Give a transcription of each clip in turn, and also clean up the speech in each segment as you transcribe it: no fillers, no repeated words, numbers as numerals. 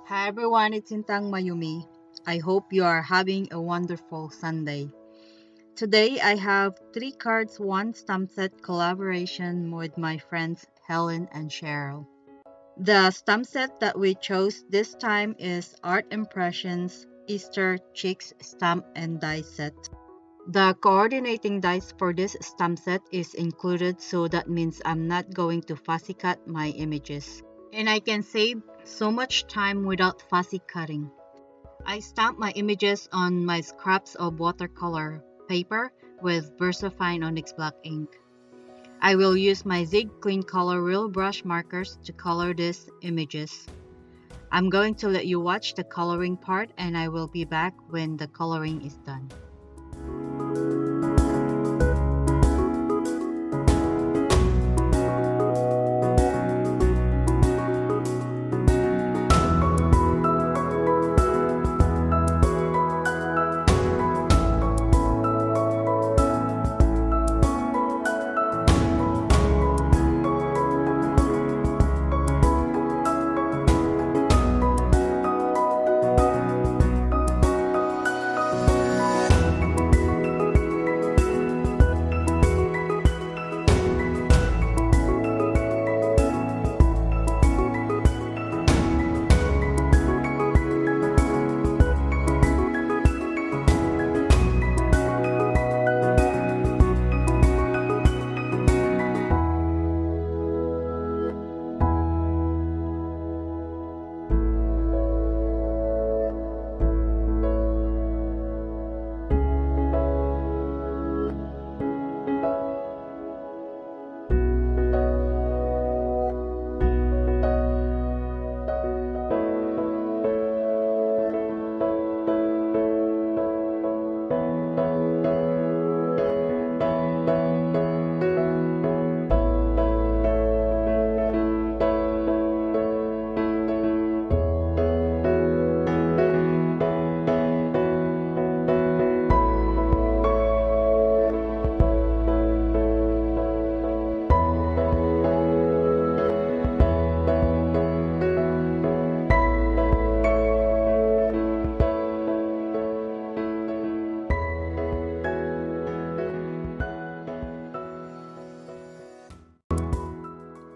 Hi everyone, it's Sintang Mayumi. I hope you are having a wonderful Sunday. Today I have 3 cards, 1 stamp set collaboration with my friends Helen and Cherryl. The stamp set that we chose this time is Art Impressions Easter Chicks Stamp and Die Set. The coordinating dies for this stamp set is included, so that means I'm not going to fussy cut my images. And I can save so much time without fussy cutting. I stamp my images on my scraps of watercolor paper with Versafine Onyx black ink. I will use my Zig Clean Color Real Brush markers to color these images. I'm going to let you watch the coloring part and I will be back when the coloring is done.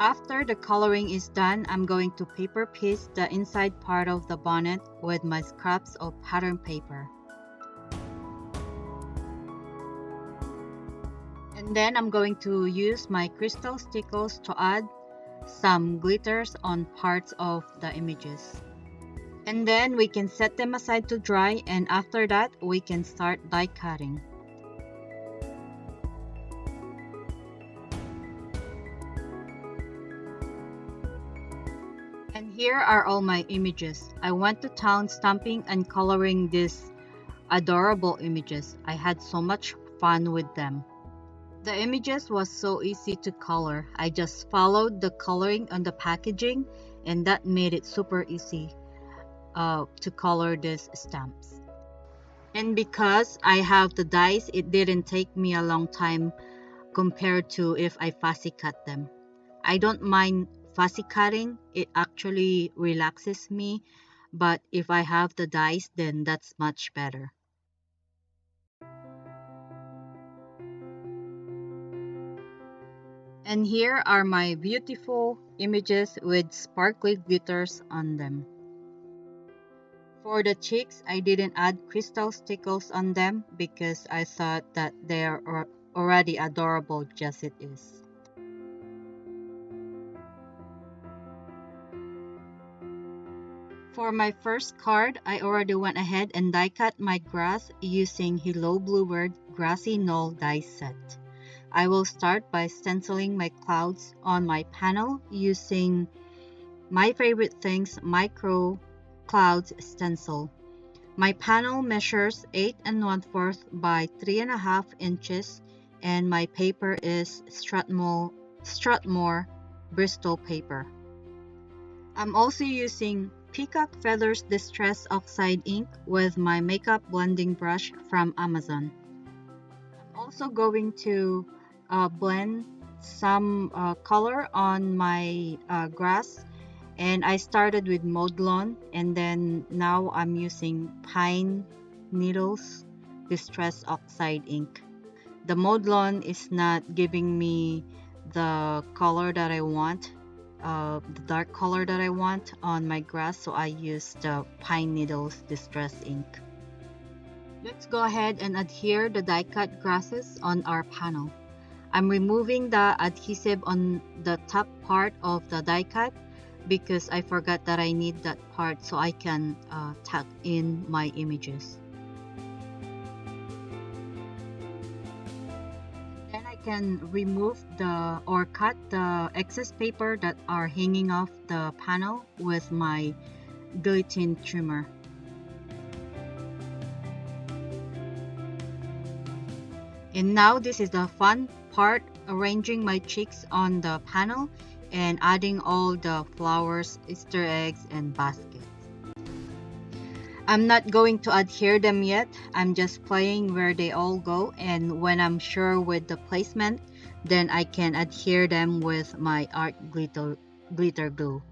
After the coloring is done, I'm going to paper piece the inside part of the bonnet with my scraps of pattern paper. And then I'm going to use my Krystal stickles to add some glitters on parts of the images. And then we can set them aside to dry, and after that we can start die cutting. And here are all my images. I went to town stamping and coloring these adorable images. I had so much fun with them. The images was so easy to color. I just followed the coloring on the packaging and that made it super easy to color these stamps. And because I have the dies, it didn't take me a long time compared to if I fussy cut them. I don't mind fussy cutting, it actually relaxes me, but if I have the dies, then that's much better. And here are my beautiful images with sparkly glitters on them. For the cheeks, I didn't add crystal stickles on them because I thought that they are already adorable just it is. For my first card, I already went ahead and die cut my grass using Hello Bluebird Grassy Knoll die set. I will start by stenciling my clouds on my panel using my favorite things micro clouds stencil. My panel measures 8 1/4 by 3.5 inches and my paper is Strathmore Bristol paper. I'm also using Peacock Feathers Distress Oxide ink with my makeup blending brush from Amazon. I'm also going to blend some color on my grass And I started with Modlon, and then now I'm using Pine Needles Distress Oxide ink. The Modlon is not giving me the color that I want, the dark color that I want on my grass, so I use the Pine Needles Distress ink. Let's go ahead and adhere the die cut grasses on our panel. I'm removing the adhesive on the top part of the die cut because I forgot that I need that part so I can tuck in my images. Then I can remove or cut the excess paper that are hanging off the panel with my guillotine trimmer. And now this is the fun part, arranging my chicks on the panel and adding all the flowers, Easter eggs, and baskets. I'm not going to adhere them yet. I'm just playing where they all go, and when I'm sure with the placement, then I can adhere them with my art glitter glue.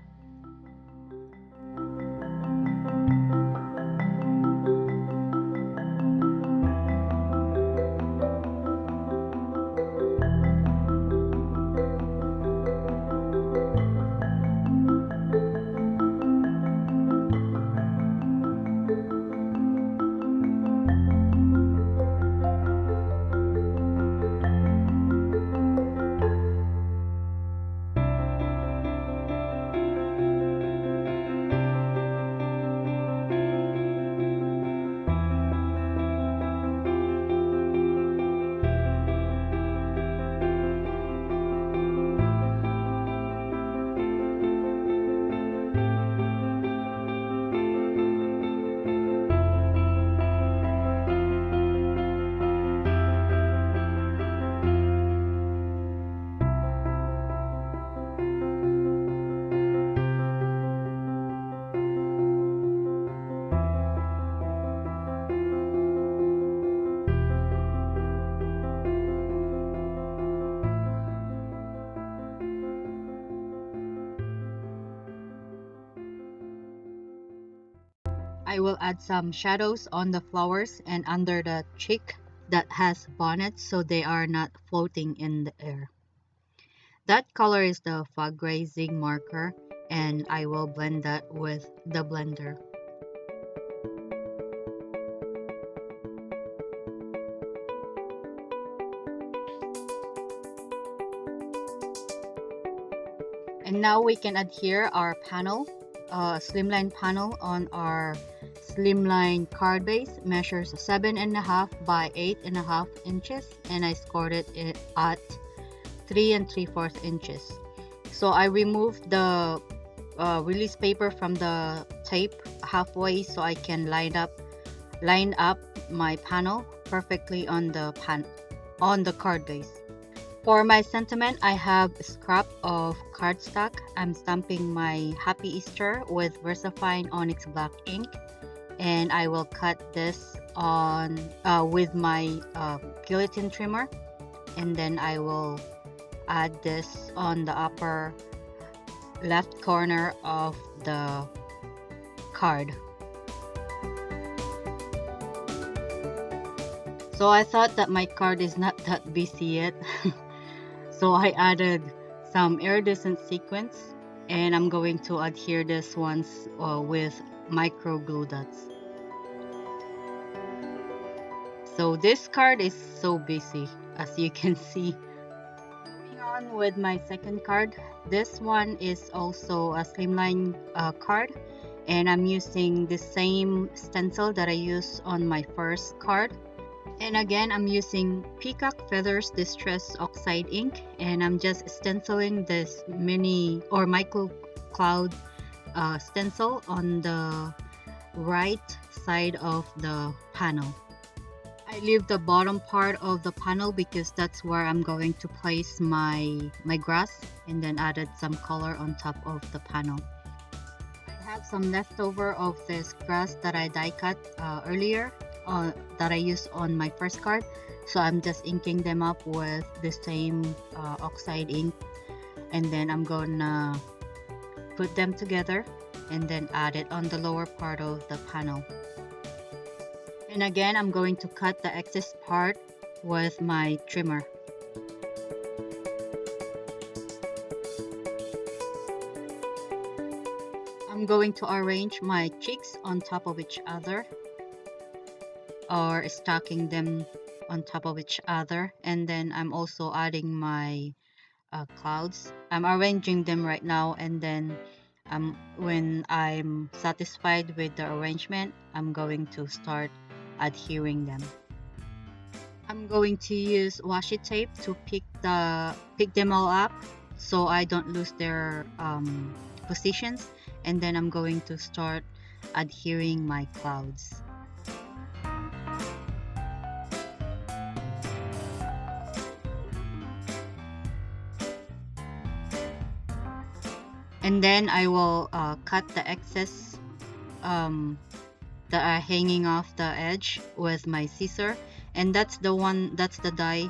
I will add some shadows on the flowers and under the chick that has bonnets so they are not floating in the air. That color is the fog grazing marker, and I will blend that with the blender. And now we can adhere our panel, slimline panel on our slimline card base. Measures 7.5 by 8.5 inches, and I scored it at 3 3/4 inches. So I removed the release paper from the tape halfway so I can line up my panel perfectly on the card base. For my sentiment, I have a scrap of cardstock. I'm stamping my Happy Easter with Versafine Onyx black ink, and I will cut this on with my guillotine trimmer, and then I will add this on the upper left corner of the card. So I thought that my card is not that busy yet. So I added some iridescent sequins, and I'm going to adhere this ones with micro glue dots. So this card is so busy, as you can see. Moving on with my second card. This one is also a slimline card, and I'm using the same stencil that I used on my first card. And again, I'm using Peacock Feathers Distress Oxide ink, and I'm just stenciling this mini or micro cloud stencil on the right side of the panel. I leave the bottom part of the panel because that's where I'm going to place my grass, and then added some color on top of the panel. I have some leftover of this grass that I die cut earlier, that I used on my first card, so I'm just inking them up with the same oxide ink, and then I'm gonna put them together and then add it on the lower part of the panel. And again, I'm going to cut the excess part with my trimmer. I'm going to arrange my cheeks on top of each other, or stacking them on top of each other, and then I'm also adding my clouds. I'm arranging them right now, and then when I'm satisfied with the arrangement, I'm going to start adhering them. I'm going to use washi tape to pick them all up so I don't lose their positions, and then I'm going to start adhering my clouds. And then I will cut the excess that are hanging off the edge with my scissor, and that's the die,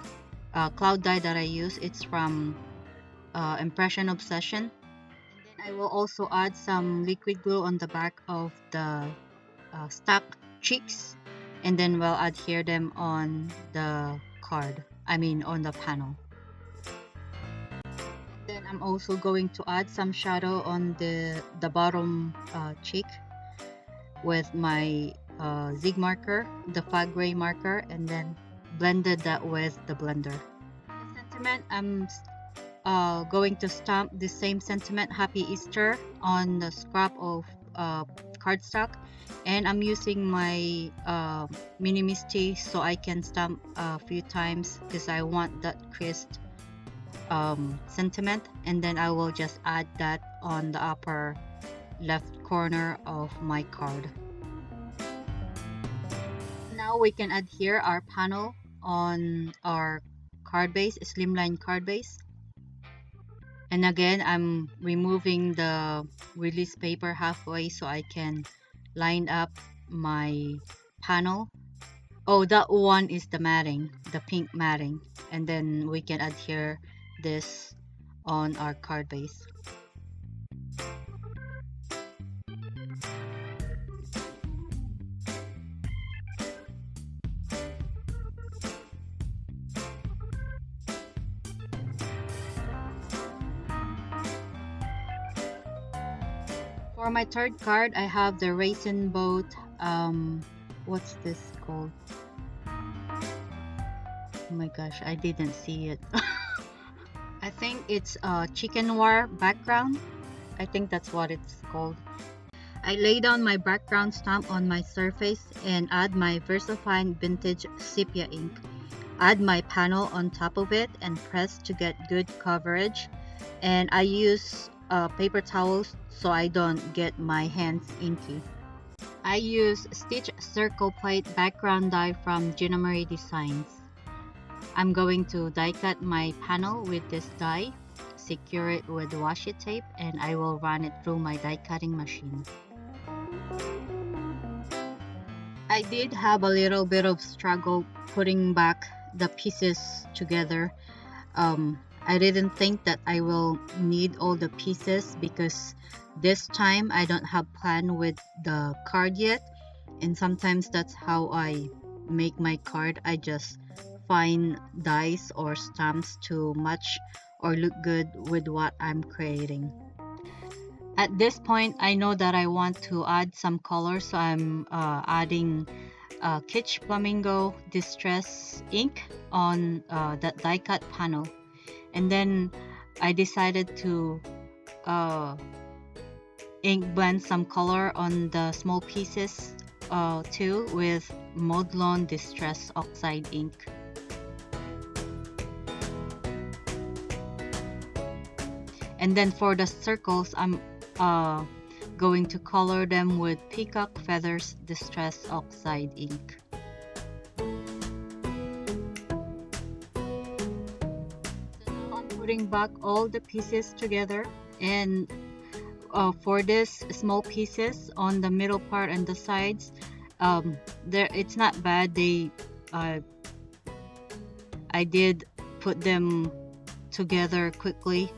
cloud die that I use. It's from Impression Obsession. And then I will also add some liquid glue on the back of the stack cheeks, and then we'll adhere them on the card, on the panel. Then I'm also going to add some shadow on the bottom cheek with my zig marker, the fog gray marker, and then blended that with the blender. The sentiment, I'm going to stamp the same sentiment, Happy Easter, on the scrap of cardstock, and I'm using my mini misty so I can stamp a few times because I want that crisp sentiment, and then I will just add that on the upper left corner of my card. Now we can adhere our panel on our card base, slimline card base. And again, I'm removing the release paper halfway so I can line up my panel. Oh, that one is the matting, the pink matting, and then we can adhere this on our card base. For my third card, I have the raisin boat. What's this called? Oh my gosh, I didn't see it. I think it's a chicken wire background. I think that's what it's called. I lay down my background stamp on my surface and add my Versafine Vintage Sepia ink. Add my panel on top of it and press to get good coverage. And I use paper towels so I don't get my hands inky. I use Stitch Circle Plate background die from Gina Marie Designs. I'm going to die cut my panel with this die, secure it with washi tape, and I will run it through my die cutting machine. I did have a little bit of struggle putting back the pieces together. I didn't think that I will need all the pieces because this time I don't have plan with the card yet, and sometimes that's how I make my card. I just find dies or stamps to match or look good with what I'm creating. At this point, I know that I want to add some color, so I'm adding Kitsch Flamingo Distress ink on that die cut panel. And then I decided to ink blend some color on the small pieces too with Modlon Distress Oxide ink. And then for the circles, I'm going to color them with Peacock Feathers Distress Oxide ink. Putting back all the pieces together, and for this small pieces on the middle part and the sides, it's not bad. I did put them together quickly,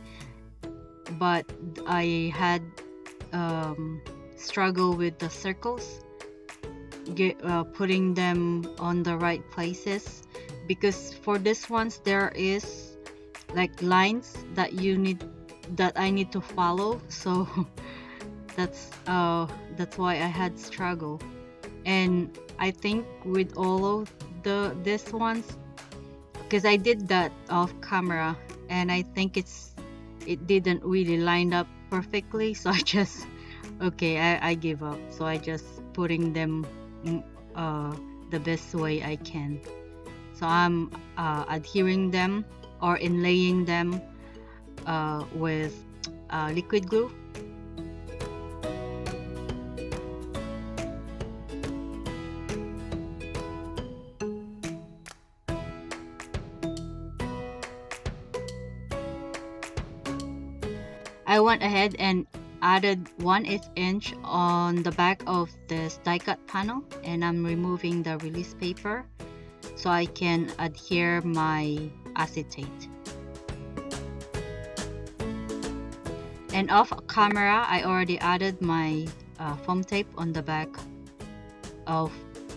but I had struggle with the circles, putting them on the right places, because for this ones there is like lines that I need to follow. So that's why I had struggle. And I think with all of this ones, because I did that off camera, and I think it didn't really line up perfectly, so I just I give up. So I just putting them the best way I can. So I'm adhering them or inlaying them with liquid glue. I went ahead and added 1/8 inch on the back of this die cut panel, and I'm removing the release paper so I can adhere my acetate. And off camera, I already added my foam tape on the back of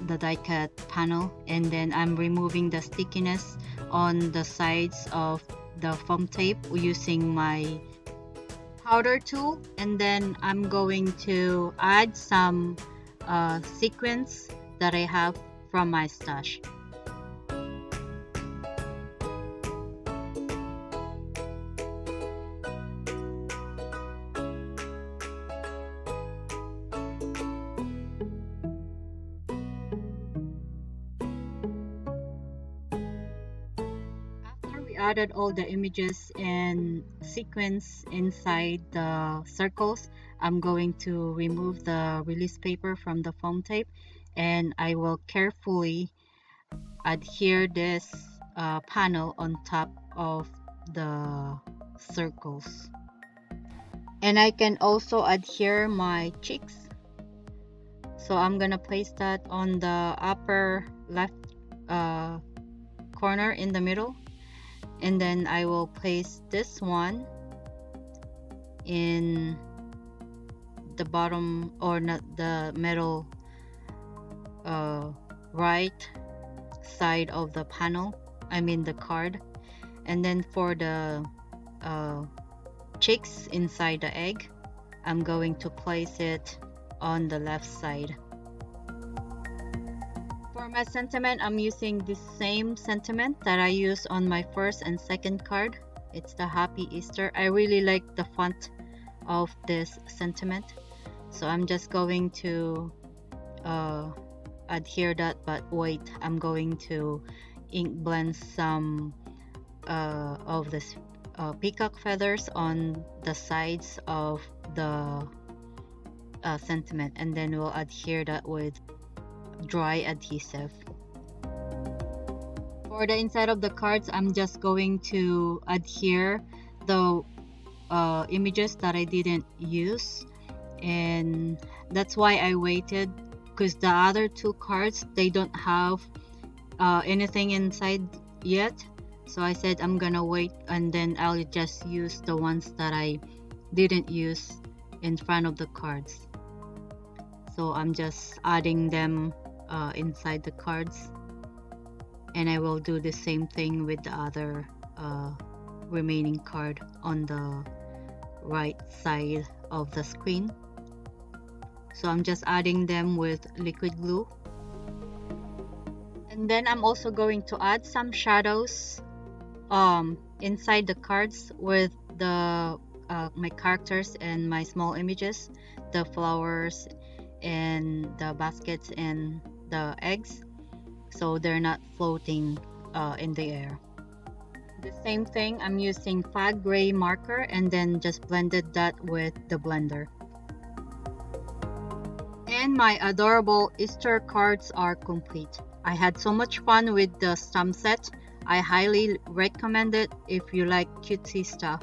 the die cut panel, and then I'm removing the stickiness on the sides of the foam tape using my powder tool. And then I'm going to add some sequins that I have from my stash. Added all the images and sequins inside the circles, I'm going to remove the release paper from the foam tape, and I will carefully adhere this panel on top of the circles. And I can also adhere my cheeks, so I'm gonna place that on the upper left corner in the middle. And then I will place this one in the bottom, or not the middle right side of the panel, I mean the card. And then for the cheeks inside the egg, I'm going to place it on the left side. For my sentiment, I'm using the same sentiment that I used on my first and second card. It's the Happy Easter. I really like the font of this sentiment, so I'm just going to adhere that. But wait, I'm going to ink blend some of this peacock feathers on the sides of the sentiment, and then we'll adhere that with dry adhesive. For the inside of the cards, I'm just going to adhere the images that I didn't use, and that's why I waited, because the other two cards, they don't have anything inside yet. So I said I'm gonna wait, and then I'll just use the ones that I didn't use in front of the cards. So I'm just adding them inside the cards, and I will do the same thing with the other remaining card on the right side of the screen. So I'm just adding them with liquid glue. And then I'm also going to add some shadows inside the cards with the my characters and my small images, the flowers and the baskets and the eggs, so they're not floating in the air. The same thing, I'm using fag gray marker and then just blended that with the blender. And my adorable Easter cards are complete. I had so much fun with the stamp set. I highly recommend it if you like cutesy stuff.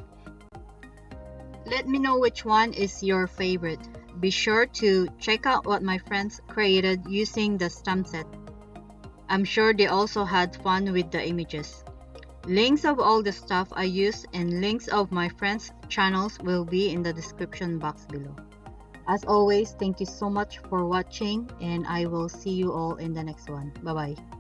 Let me know which one is your favorite. Be sure to check out what my friends created using the stamp set. I'm sure they also had fun with the images. Links of all the stuff I use and links of my friends' channels will be in the description box below. As always, thank you so much for watching, and I will see you all in the next one. Bye bye.